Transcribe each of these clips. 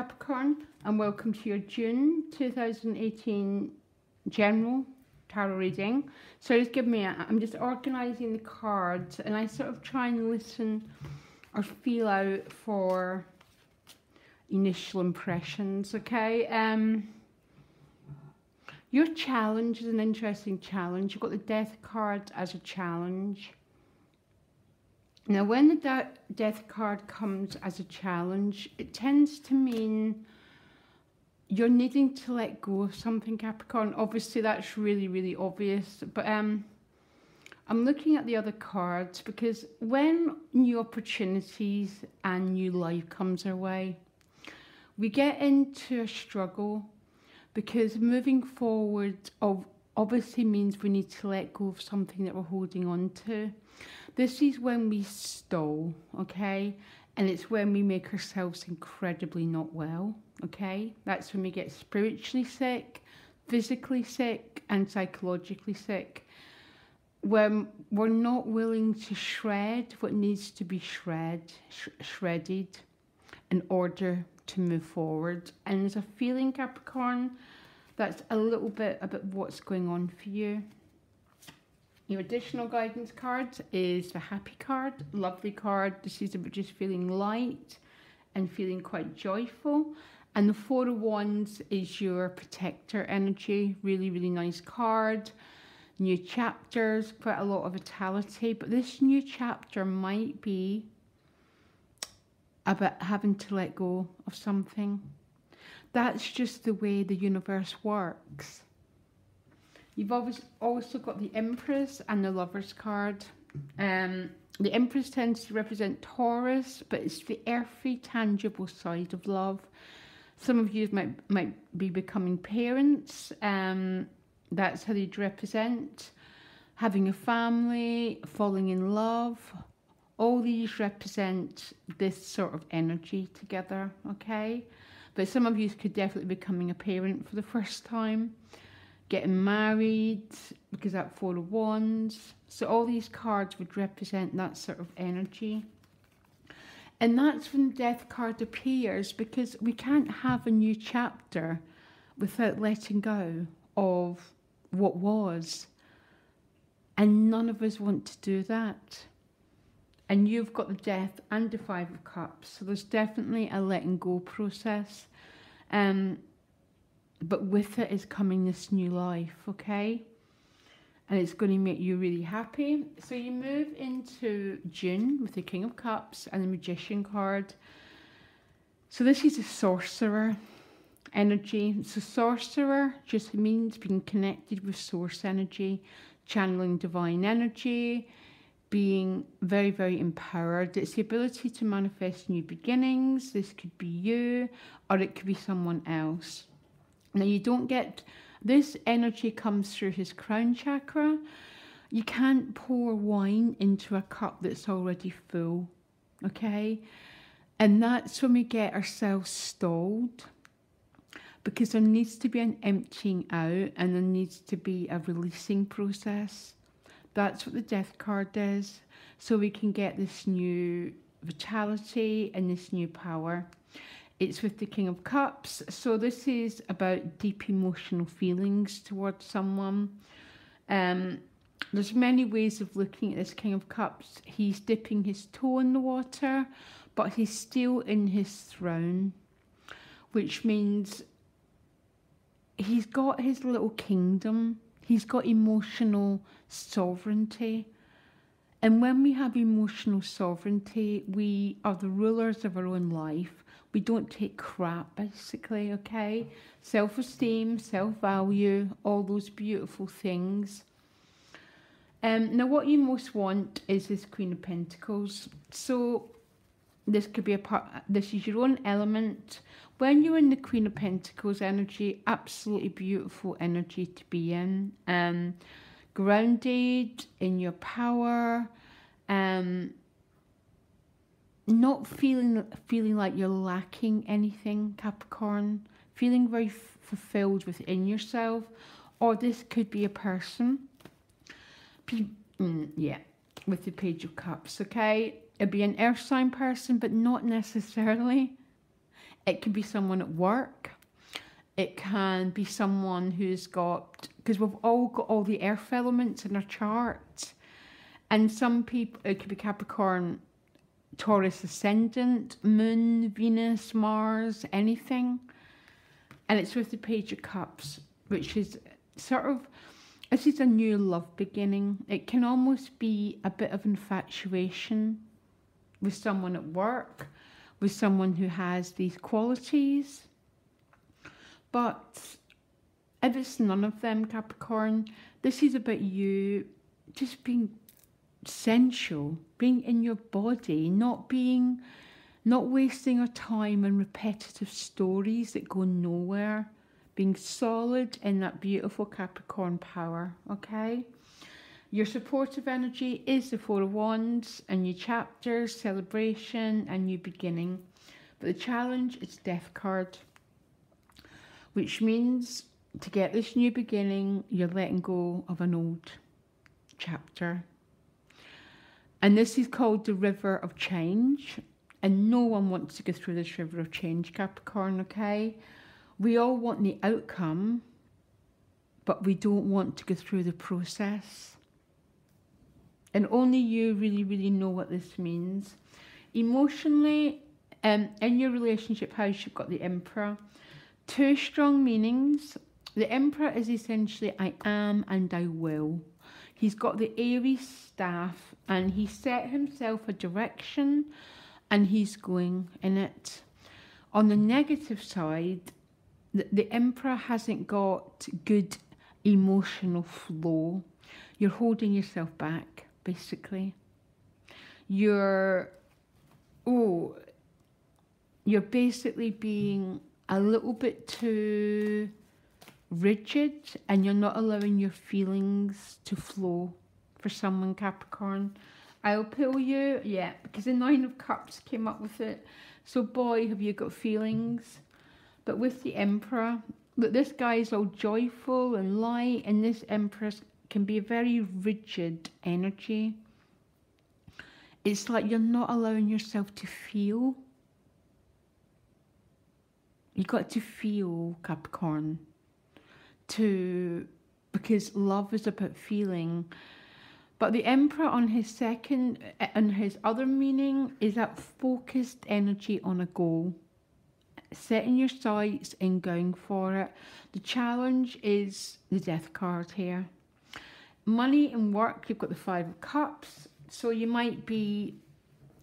Capricorn, and welcome to your June 2018 general tarot reading. So just give me I'm just organising the cards, and I sort of try and listen or feel out for initial impressions, okay? Your challenge is an interesting challenge. You've got the Death card as a challenge. Now, when the Death card comes as a challenge, it tends to mean you're needing to let go of something, Capricorn. Obviously, that's really, really obvious. But I'm looking at the other cards, because when new opportunities and new life comes our way, we get into a struggle, because moving forward obviously means we need to let go of something that we're holding on to. This is when we stall, okay? And it's when we make ourselves incredibly not well, okay? That's when we get spiritually sick, physically sick, and psychologically sick. When we're not willing to shred what needs to be shredded in order to move forward. And there's a feeling, Capricorn, that's a little bit about what's going on for you. Your additional guidance card is the Happy card, lovely card. This is about just feeling light and feeling quite joyful. And the Four of Wands is your protector energy, really, really nice card. New chapters, quite a lot of vitality, but this new chapter might be about having to let go of something. That's just the way the universe works. You've also got the Empress and the Lovers card. The Empress tends to represent Taurus, but it's the earthy, tangible side of love. Some of you might be becoming parents. That's how they'd represent. Having a family, falling in love. All these represent this sort of energy together, okay? But some of you could definitely be becoming a parent for the first time. Getting married, because that Four of Wands. So all these cards would represent that sort of energy. And that's when the Death card appears, because we can't have a new chapter without letting go of what was. And none of us want to do that. And you've got the Death and the Five of Cups. So there's definitely a letting go process. But with it is coming this new life, okay? And it's going to make you really happy. So you move into June with the King of Cups and the Magician card. So this is a sorcerer energy. So sorcerer just means being connected with source energy, channeling divine energy, being very, very empowered. It's the ability to manifest new beginnings. This could be you, or it could be someone else. Now, you don't get, this energy comes through his crown chakra. You can't pour wine into a cup that's already full, okay? And that's when we get ourselves stalled, because there needs to be an emptying out and there needs to be a releasing process. That's what the Death card is. So we can get this new vitality and this new power. It's with the King of Cups. So this is about deep emotional feelings towards someone. There's many ways of looking at this King of Cups. He's dipping his toe in the water, but he's still in his throne, which means he's got his little kingdom. He's got emotional sovereignty. And when we have emotional sovereignty, we are the rulers of our own life. We don't take crap, basically, okay? Self-esteem, self-value, all those beautiful things. Now, what you most want is this Queen of Pentacles. So this could be a part, this is your own element. When you're in the Queen of Pentacles energy, absolutely beautiful energy to be in. Grounded in your power, not feeling like you're lacking anything, Capricorn. Feeling very fulfilled within yourself. Or this could be a person. Yeah, with the Page of Cups, okay? It'd be an earth sign person, but not necessarily. It can be someone at work. It can be someone who's got, because we've all got all the earth elements in our chart. And some people, it could be Capricorn, Taurus ascendant, Moon, Venus, Mars, anything. And it's with the Page of Cups, which is sort of, this is a new love beginning. It can almost be a bit of infatuation with someone at work, with someone who has these qualities. But if it's none of them, Capricorn, this is about you just being sensual, being in your body, not wasting our time on repetitive stories that go nowhere, being solid in that beautiful Capricorn power, okay? Your supportive energy is the Four of Wands, a new chapter, celebration, a new beginning. But the challenge is Death card, which means to get this new beginning, you're letting go of an old chapter. And this is called the River of Change. And no one wants to go through this River of Change, Capricorn, okay? We all want the outcome, but we don't want to go through the process. And only you really, really know what this means. Emotionally, in your relationship house, you've got the Emperor. Two strong meanings. The Emperor is essentially I am and I will. He's got the Aries staff and he set himself a direction and he's going in it. On the negative side, the Emperor hasn't got good emotional flow. You're holding yourself back, basically. You're basically being a little bit too rigid and you're not allowing your feelings to flow for someone, Capricorn. I'll pull you, yeah, because the Nine of Cups came up with it. So boy, have you got feelings. But with the Emperor, look, this guy is all joyful and light, and this Empress can be a very rigid energy. It's like you're not allowing yourself to feel. You've got to feel, Capricorn, because love is about feeling. But the Emperor on his other meaning is that focused energy on a goal. Setting your sights and going for it. The challenge is the Death card here. Money and work, you've got the Five of Cups. So you might be,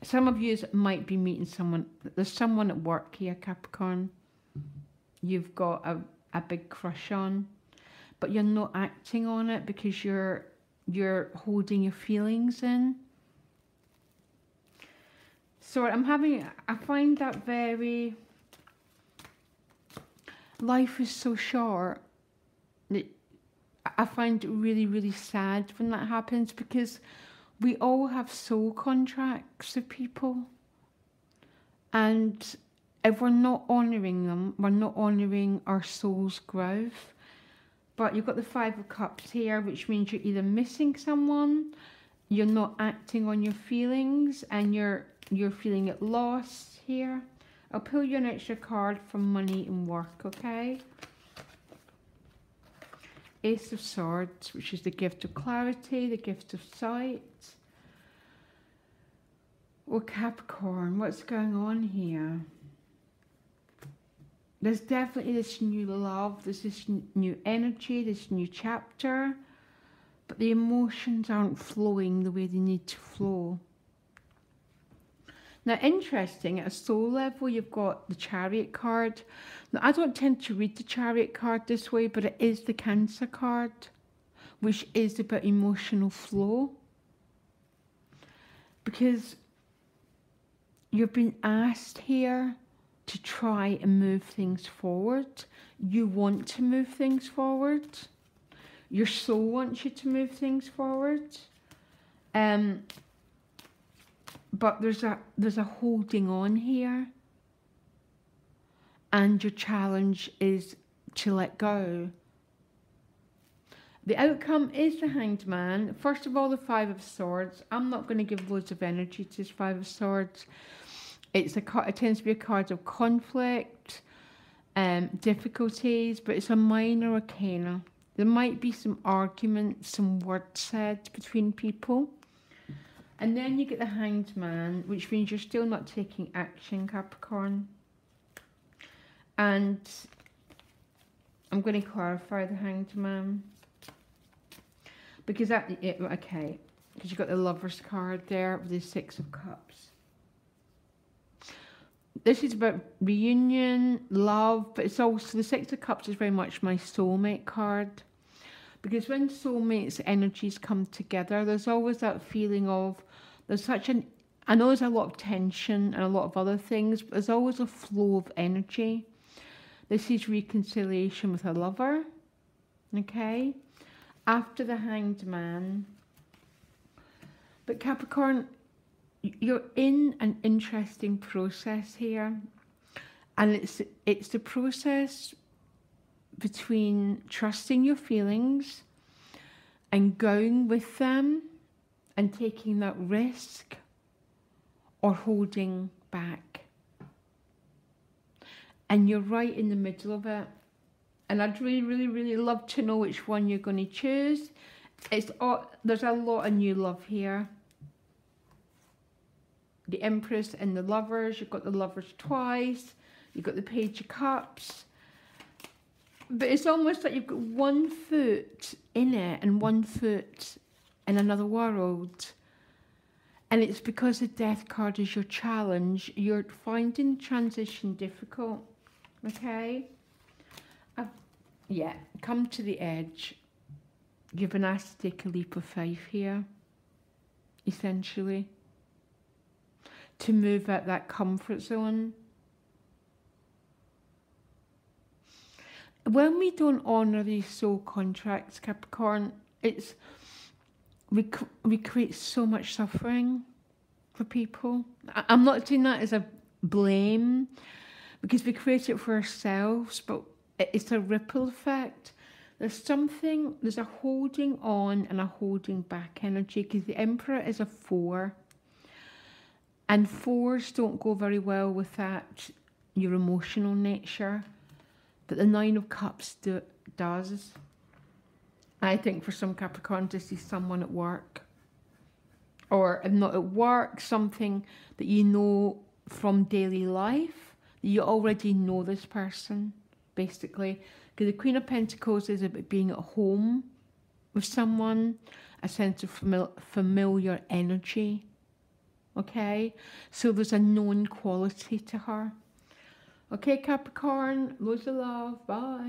some of you might be meeting someone, there's someone at work here, Capricorn. You've got a big crush on, but you're not acting on it because you're holding your feelings in. So I find that very, life is so short. I find it really, really sad when that happens because we all have soul contracts with people. And if we're not honouring them, we're not honouring our soul's growth. But you've got the Five of Cups here, which means you're either missing someone, you're not acting on your feelings, and you're feeling at loss here. I'll pull you an extra card from money and work, okay? Ace of Swords, which is the gift of clarity, the gift of sight. Well, Capricorn, what's going on here? There's definitely this new love, there's this new energy, this new chapter, but the emotions aren't flowing the way they need to flow. Now, interesting, at a soul level, you've got the Chariot card. Now, I don't tend to read the Chariot card this way, but it is the Cancer card, which is about emotional flow. Because you've been asked here to try and move things forward. You want to move things forward. Your soul wants you to move things forward. But there's a holding on here. And your challenge is to let go. The outcome is the Hanged Man. First of all, the Five of Swords. I'm not going to give loads of energy to this Five of Swords. It's a card. It tends to be a card of conflict, difficulties, but it's a minor arcana. There might be some arguments, some words said between people. And then you get the Hanged Man, which means you're still not taking action, Capricorn. And I'm going to clarify the Hanged Man. Because okay, because you've got the Lover's card there with the Six of Cups. This is about reunion, love, but it's also, the Six of Cups is very much my soulmate card. Because when soulmates' energies come together, there's always that feeling of, there's such an, I know there's a lot of tension and a lot of other things, but there's always a flow of energy. This is reconciliation with a lover, okay? After the Hanged Man. But Capricorn, you're in an interesting process here, and it's the process between trusting your feelings and going with them and taking that risk, or holding back. And you're right in the middle of it, and I'd really love to know which one you're going to choose. There's a lot of new love here. The Empress and the Lovers. You've got the Lovers twice. You've got the Page of Cups. But it's almost like you've got one foot in it and one foot in another world. And it's because the Death card is your challenge. You're finding transition difficult. Okay? Yeah, come to the edge. You've been asked to take a leap of faith here. Essentially. To move out that comfort zone. When we don't honour these soul contracts, Capricorn, we create so much suffering for people. I'm not doing that as a blame, because we create it for ourselves, but it's a ripple effect. There's a holding on and a holding back energy, because the Emperor is a 4. And 4s don't go very well with that, your emotional nature. But the 9 of Cups does. I think for some Capricorns, this is someone at work. Or if not at work, something that you know from daily life. You already know this person, basically. Because the Queen of Pentacles is about being at home with someone. A sense of familiar energy. Okay? So there's a known quality to her. Okay, Capricorn, loads of love. Bye.